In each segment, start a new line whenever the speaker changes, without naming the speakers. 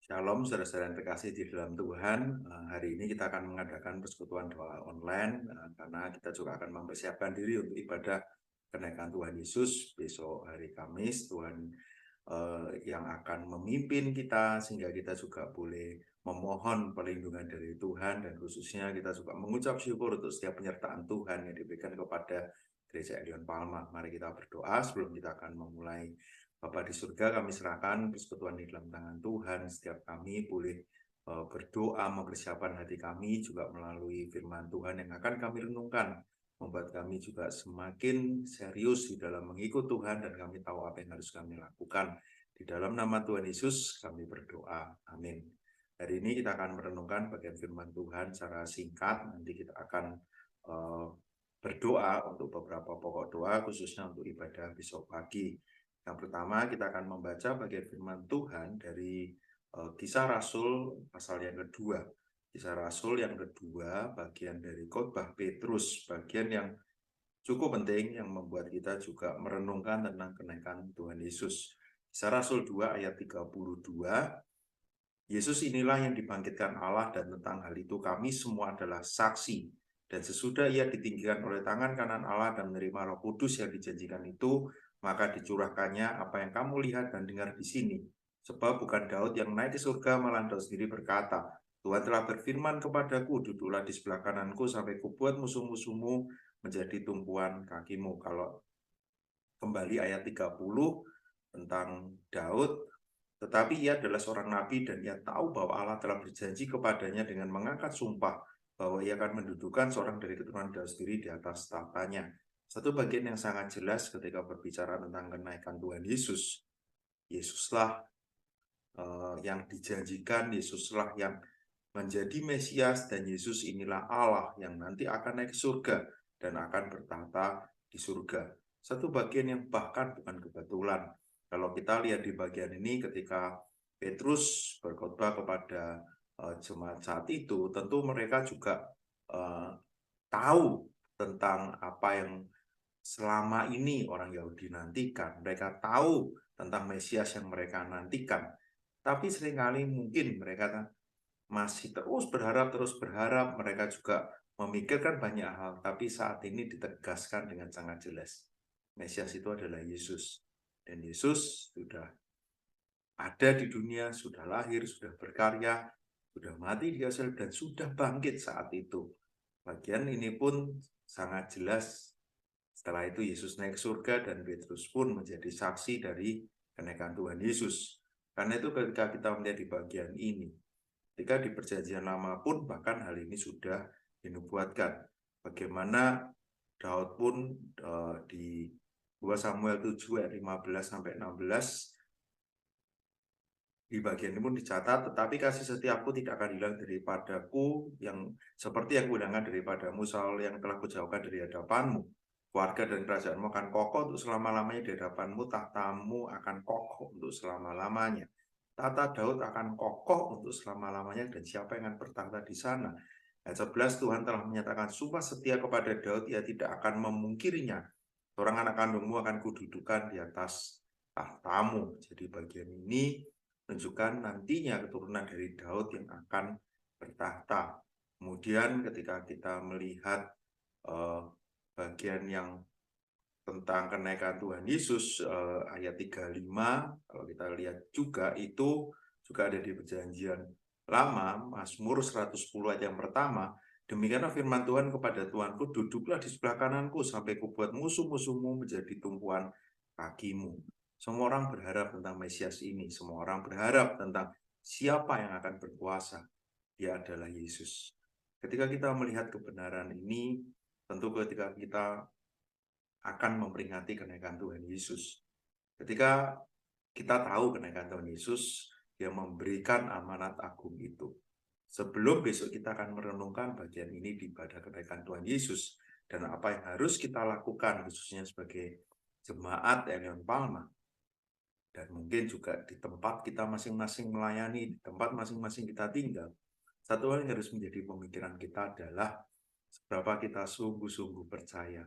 Shalom, saudara-saudara yang terkasih di dalam Tuhan. Hari ini kita akan mengadakan persekutuan doa online karena kita juga akan mempersiapkan diri untuk ibadah kenaikan Tuhan Yesus besok hari Kamis. Tuhan yang akan memimpin kita sehingga kita juga boleh memohon perlindungan dari Tuhan, dan khususnya kita juga mengucap syukur untuk setiap penyertaan Tuhan yang diberikan kepada Gereja Elion Palma. Mari kita berdoa sebelum kita akan memulai. Bapa di surga, kami serahkan persekutuan di dalam tangan Tuhan. Setiap kami boleh berdoa, mempersiapkan hati kami juga melalui firman Tuhan yang akan kami renungkan, membuat kami juga semakin serius di dalam mengikut Tuhan, dan kami tahu apa yang harus kami lakukan. Di dalam nama Tuhan Yesus kami berdoa, amin. Hari ini kita akan merenungkan bagian firman Tuhan secara singkat. Nanti kita akan berdoa untuk beberapa pokok doa, khususnya untuk ibadah besok pagi. Yang pertama, kita akan membaca bagian firman Tuhan dari Kisah Rasul pasal yang kedua. Kisah Rasul yang kedua, bagian dari khotbah Petrus, bagian yang cukup penting yang membuat kita juga merenungkan tentang kenaikan Tuhan Yesus. Kisah Rasul 2 ayat 32, Yesus inilah yang dibangkitkan Allah, dan tentang hal itu kami semua adalah saksi. Dan sesudah ia ditinggikan oleh tangan kanan Allah dan menerima Roh Kudus yang dijanjikan itu, maka dicurahkannya apa yang kamu lihat dan dengar di sini. Sebab bukan Daud yang naik ke surga, malah Daud sendiri berkata, Tuhan telah berfirman kepadaku, duduklah di sebelah kananku sampai kubuat musuh-musuhmu menjadi tumpuan kakimu. Kalau kembali ayat 30 tentang Daud, tetapi ia adalah seorang nabi dan ia tahu bahwa Allah telah berjanji kepadanya dengan mengangkat sumpah bahwa ia akan mendudukan seorang dari keturunan Daud sendiri di atas tahtanya. Satu bagian yang sangat jelas ketika berbicara tentang kenaikan Tuhan Yesus. Yesuslah yang dijanjikan, Yesuslah yang menjadi Mesias, dan Yesus inilah Allah yang nanti akan naik ke surga dan akan bertahta di surga. Satu bagian yang bahkan bukan kebetulan. Kalau kita lihat di bagian ini, ketika Petrus berkhotbah kepada jemaat saat itu, tentu mereka juga tahu tentang apa yang selama ini orang Yahudi nantikan. Mereka tahu tentang Mesias yang mereka nantikan. Tapi seringkali mungkin mereka masih terus berharap, mereka juga memikirkan banyak hal, tapi saat ini ditegaskan dengan sangat jelas. Mesias itu adalah Yesus. Dan Yesus sudah ada di dunia, sudah lahir, sudah berkarya, sudah mati di kayu salib, dan sudah bangkit saat itu. Bagian ini pun sangat jelas. Setelah itu Yesus naik ke surga, dan Petrus pun menjadi saksi dari kenaikan Tuhan Yesus. Karena itu ketika kita melihat di bagian ini, ketika di perjanjian lama pun bahkan hal ini sudah dinubuatkan. Bagaimana Daud pun di 2 Samuel 7 ayat 15 sampai 16, di bagian ini pun dicatat, tetapi kasih setiaku tidak akan hilang daripadaku, yang seperti yang kuhilangkan daripadamu, Saul yang telah kujauhkan dari hadapanmu. Keluarga dan kerajaanmu akan kokoh untuk selama-lamanya di hadapanmu, tahtamu akan kokoh untuk selama-lamanya. Tahta Daud akan kokoh untuk selama-lamanya, dan siapa yang akan bertahta di sana? Ayat 11, Tuhan telah menyatakan sumpah setia kepada Daud, ia tidak akan memungkirinya. Seorang anak kandungmu akan kududukan di atas tahtamu. Jadi bagian ini menunjukkan nantinya keturunan dari Daud yang akan bertahta. Kemudian ketika kita melihat bagian yang tentang kenaikan Tuhan Yesus, ayat 35, kalau kita lihat juga itu juga ada di perjanjian lama, Mazmur 110 ayat yang pertama, demikianlah firman Tuhan kepada Tuhanku, duduklah di sebelah kananku sampai kubuat musuh-musuhmu menjadi tumpuan kakimu. Semua orang berharap tentang Mesias ini, semua orang berharap tentang siapa yang akan berkuasa. Dia adalah Yesus. Ketika kita melihat kebenaran ini, tentu ketika kita akan memperingati kenaikan Tuhan Yesus. Ketika kita tahu kenaikan Tuhan Yesus, dia memberikan amanat agung itu. Sebelum besok kita akan merenungkan bagian ini di ibadah kenaikan Tuhan Yesus, dan apa yang harus kita lakukan khususnya sebagai jemaat Elion Palma, dan mungkin juga di tempat kita masing-masing melayani, di tempat masing-masing kita tinggal. Satu hal yang harus menjadi pemikiran kita adalah seberapa kita sungguh-sungguh percaya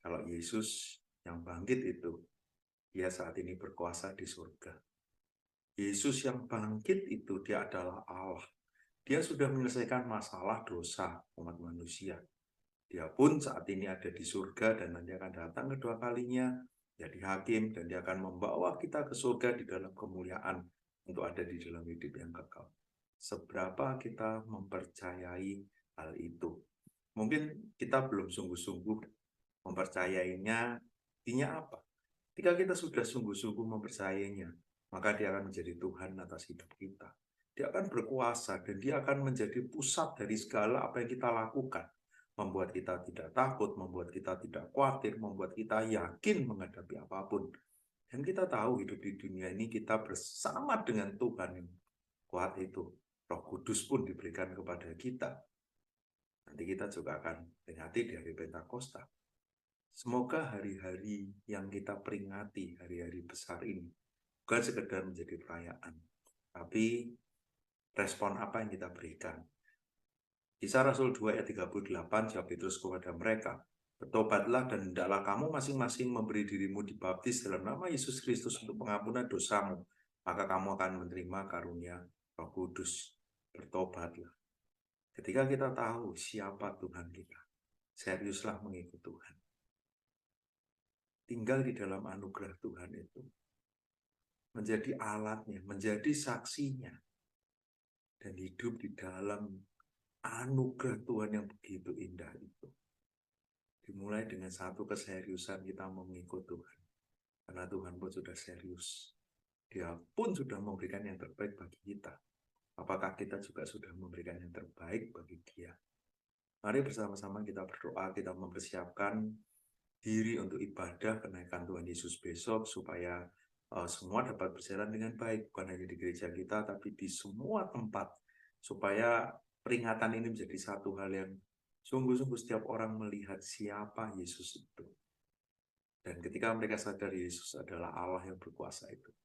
kalau Yesus yang bangkit itu, dia saat ini berkuasa di surga. Yesus yang bangkit itu dia adalah Allah. Dia sudah menyelesaikan masalah dosa umat manusia. Dia pun saat ini ada di surga dan nanti akan datang kedua kalinya jadi hakim dan dia akan membawa kita ke surga di dalam kemuliaan untuk ada di dalam hidup yang kekal. Seberapa kita mempercayai hal itu? Mungkin kita belum sungguh-sungguh mempercayainya. Artinya apa? Ketika kita sudah sungguh-sungguh mempercayainya, maka dia akan menjadi Tuhan atas hidup kita. Dia akan berkuasa dan dia akan menjadi pusat dari segala apa yang kita lakukan. Membuat kita tidak takut, membuat kita tidak khawatir, membuat kita yakin menghadapi apapun. Dan kita tahu hidup di dunia ini kita bersama dengan Tuhan yang kuat itu. Roh Kudus pun diberikan kepada kita. Nanti kita juga akan peringati di hari Pentakosta. Semoga hari-hari yang kita peringati, hari-hari besar ini, bukan sekedar menjadi perayaan, tapi respon apa yang kita berikan. Kisah Rasul 2 ayat 38, jawab Petrus kepada mereka, bertobatlah dan hendaklah kamu masing-masing memberi dirimu dibaptis dalam nama Yesus Kristus untuk pengampunan dosamu, maka kamu akan menerima karunia Roh Kudus. Bertobatlah. Ketika kita tahu siapa Tuhan kita, seriuslah mengikut Tuhan. Tinggal di dalam anugerah Tuhan itu, menjadi alatnya, menjadi saksinya, dan hidup di dalam anugerah Tuhan yang begitu indah itu. Dimulai dengan satu keseriusan kita mengikut Tuhan, karena Tuhan pun sudah serius. Dia pun sudah memberikan yang terbaik bagi kita. Apakah kita juga sudah memberikan yang terbaik bagi Dia? Mari bersama-sama kita berdoa, kita mempersiapkan diri untuk ibadah kenaikan Tuhan Yesus besok, supaya semua dapat berjalan dengan baik, bukan hanya di gereja kita, tapi di semua tempat, supaya peringatan ini menjadi satu hal yang sungguh-sungguh setiap orang melihat siapa Yesus itu. Dan ketika mereka sadar Yesus adalah Allah yang berkuasa itu,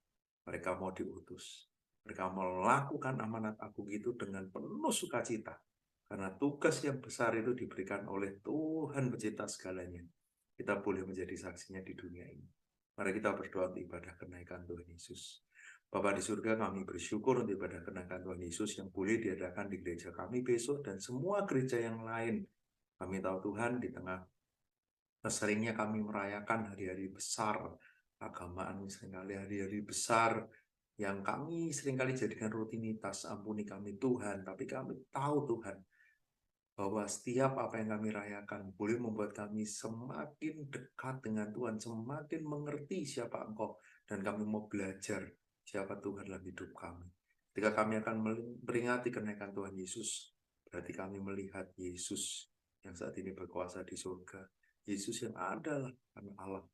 mereka mau diutus. Mereka melakukan amanat agung itu dengan penuh sukacita. Karena tugas yang besar itu diberikan oleh Tuhan pencipta segalanya. Kita boleh menjadi saksinya di dunia ini. Mari kita berdoa untuk ibadah kenaikan Tuhan Yesus. Bapa di surga, kami bersyukur untuk ibadah kenaikan Tuhan Yesus yang boleh diadakan di gereja kami besok dan semua gereja yang lain. Kami tahu Tuhan, di tengah seringnya kami merayakan hari-hari besar keagamaan, seringkali hari-hari besar yang kami seringkali jadikan rutinitas. Ampuni kami Tuhan, tapi kami tahu Tuhan bahwa setiap apa yang kami rayakan boleh membuat kami semakin dekat dengan Tuhan, semakin mengerti siapa Engkau, dan kami mau belajar siapa Tuhan dalam hidup kami. Ketika kami akan memperingati kenaikan Tuhan Yesus, berarti kami melihat Yesus yang saat ini berkuasa di surga, Yesus yang adalah kami Allah.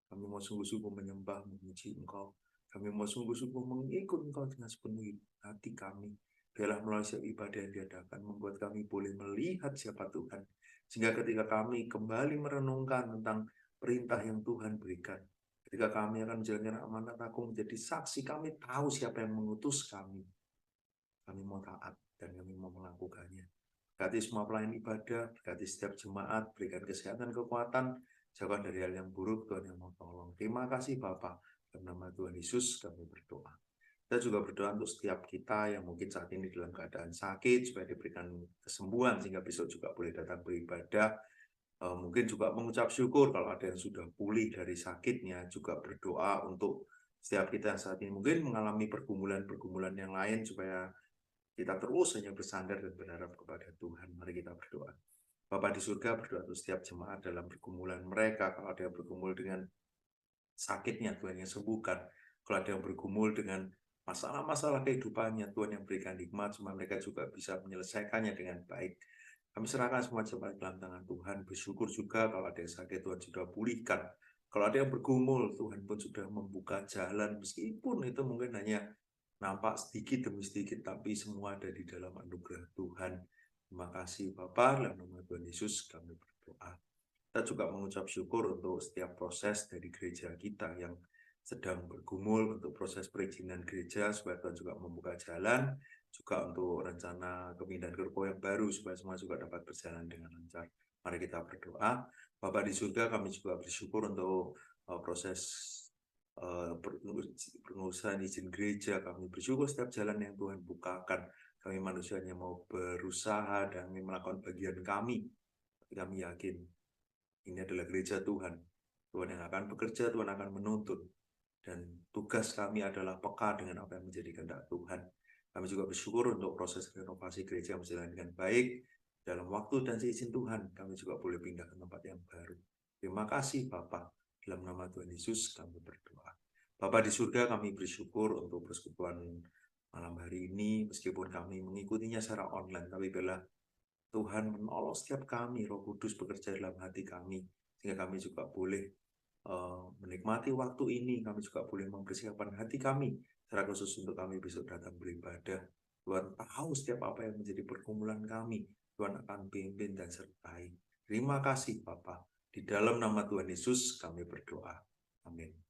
Kami mau sungguh-sungguh menyembah, memuji Engkau. Kami mau sungguh-sungguh mengikut Engkau dengan sepenuh hati kami. Biarlah melalui setiap ibadah yang diadakan membuat kami boleh melihat siapa Tuhan. Sehingga ketika kami kembali merenungkan tentang perintah yang Tuhan berikan, ketika kami akan menjalankan amanat agung menjadi saksi, kami tahu siapa yang mengutus kami. Kami mau taat dan kami mau melakukannya. Berkati semua pelayan ibadah, berkati setiap jemaat, berikan kesehatan, kekuatan, jauhkan dari hal yang buruk, Tuhan yang mau tolong. Terima kasih Bapa, dalam nama Tuhan Yesus kami berdoa. Kita juga berdoa untuk setiap kita yang mungkin saat ini dalam keadaan sakit, supaya diberikan kesembuhan, sehingga besok juga boleh datang beribadah. Mungkin juga mengucap syukur kalau ada yang sudah pulih dari sakitnya, juga berdoa untuk setiap kita yang saat ini mungkin mengalami pergumulan-pergumulan yang lain, supaya kita terus hanya bersandar dan berharap kepada Tuhan. Mari kita berdoa. Bapa di surga, berdoa untuk setiap jemaat dalam pergumulan mereka. Kalau ada yang bergumul dengan sakitnya, Tuhan yang sembuhkan. Kalau ada yang bergumul dengan masalah-masalah kehidupannya, Tuhan yang berikan hikmat, supaya mereka juga bisa menyelesaikannya dengan baik. Kami serahkan semua jemaat dalam tangan Tuhan. Bersyukur juga kalau ada yang sakit, Tuhan sudah pulihkan. Kalau ada yang bergumul, Tuhan pun sudah membuka jalan, meskipun itu mungkin hanya nampak sedikit demi sedikit, tapi semua ada di dalam anugerah Tuhan. Terima kasih Bapa, dalam nama Tuhan Yesus kami berdoa. Kita juga mengucap syukur untuk setiap proses dari gereja kita yang sedang bergumul, untuk proses perizinan gereja, supaya Tuhan juga membuka jalan, juga untuk rencana pemindahan gereja yang baru, supaya semua juga dapat berjalan dengan lancar. Mari kita berdoa. Bapa di surga, kami juga bersyukur untuk proses pengurusan izin gereja. Kami bersyukur setiap jalan yang Tuhan bukakan. Kami manusianya mau berusaha dan melakukan bagian kami. Tapi kami yakin ini adalah gereja Tuhan. Tuhan yang akan bekerja, Tuhan akan menuntun. Dan tugas kami adalah peka dengan apa yang menjadi kehendak Tuhan. Kami juga bersyukur untuk proses renovasi gereja yang berjalan dengan baik. Dalam waktu dan seizin Tuhan, kami juga boleh pindah ke tempat yang baru. Terima kasih Bapak. Dalam nama Tuhan Yesus kami berdoa. Bapa di surga, kami bersyukur untuk persekutuan malam hari ini, meskipun kami mengikutinya secara online, tapi bila Tuhan menolong setiap kami, Roh Kudus bekerja dalam hati kami, sehingga kami juga boleh menikmati waktu ini. Kami juga boleh mempersiapkan hati kami, secara khusus untuk kami besok datang beribadah. Tuhan tahu setiap apa yang menjadi pergumulan kami, Tuhan akan pimpin dan sertai. Terima kasih Bapa. Di dalam nama Tuhan Yesus kami berdoa. Amin.